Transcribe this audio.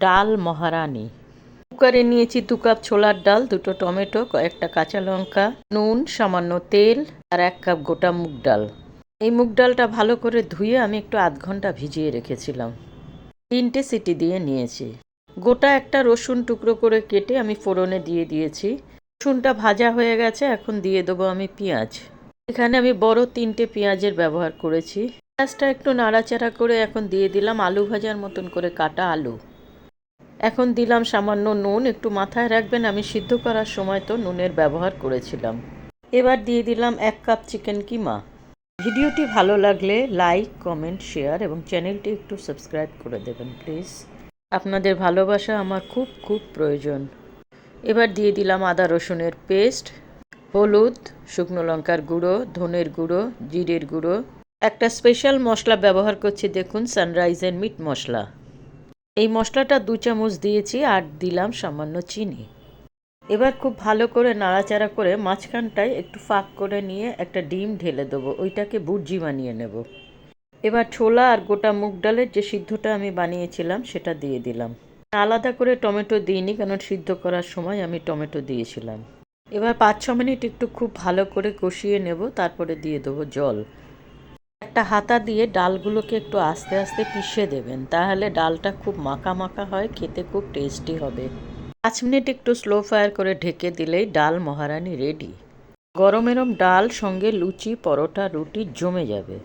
ডাল মহারানী। কুকারে নিয়েছি 2 কাপ ছোলার ডাল, 2টো টমেটো, কয়েকটা কাঁচা লঙ্কা, নুন, সামান্য তেল আর 1 কাপ গোটা মুগ ডাল। এই মুগ ডালটা ভালো করে ধুয়ে আমি একটু আধ ঘন্টা ভিজিয়ে রেখেছিলাম। 3টে সিটি দিয়ে নিয়েছি। গোটা একটা রসুন টুকরো করে কেটে আমি ফোড়নে দিয়ে দিয়েছি। রসুনটা ভাজা হয়ে গেছে, এখন দিয়ে দেবো আমি পেঁয়াজ। এখানে আমি বড় 3টে পেঁয়াজের ব্যবহার করেছি। পেঁয়াজটা একটু নাড়াচাড়া করে এখন দিয়ে দিলাম আলু ভাজার মতন করে কাটা আলু। এখন দিলাম সামান্য নুন। একটু মাথায় রাখবেন আমি সিদ্ধ করার সময় তো নুনের ব্যবহার করেছিলাম। এবার দিয়ে দিলাম 1 কাপ চিকেন কিমা। ভিডিওটি ভালো লাগলে লাইক, কমেন্ট, শেয়ার এবং চ্যানেলটি একটু সাবস্ক্রাইব করে দেবেন প্লিজ। আপনাদের ভালোবাসা আমার খুব খুব প্রয়োজন। এবার দিয়ে দিলাম আদা রসুনের পেস্ট, হলুদ, শুকনো লঙ্কার গুঁড়ো, ধনের গুঁড়ো, জিরের গুঁড়ো। একটা স্পেশাল মশলা ব্যবহার করছি, দেখুন, সানরাইজের মিট মশলা। এই মশলাটা 2 চামচ দিয়েছি আর দিলাম সামান্য চিনি। এবার খুব ভালো করে নাড়াচাড়া করে মাঝখানটায় একটু ফাঁক করে নিয়ে একটা ডিম ঢেলে দেবো, ওইটাকে ভুর্জি বানিয়ে নেব। এবার ছোলা আর গোটা মুগ ডালের যে সিদ্ধটা আমি বানিয়েছিলাম সেটা দিয়ে দিলাম। আলাদা করে টমেটো দিইনি, কারণ সিদ্ধ করার সময় আমি টমেটো দিয়েছিলাম। এবার 5-6 মিনিট একটু খুব ভালো করে কষিয়ে নেব, তারপরে দিয়ে দেবো জল। একটা হাতা দিয়ে ডালগুলোকে একটু আস্তে আস্তে পিষে দেবেন, তাহলে ডালটা খুব মাখা মাখা হয়, খেতে খুব টেস্টি হবে। 5 মিনিট একটু স্লো ফায়ার করে ঢেকে দিলেই ডাল মহারানী রেডি। গরম এরম ডাল সঙ্গে লুচি, পরোটা, রুটি জমে যাবে।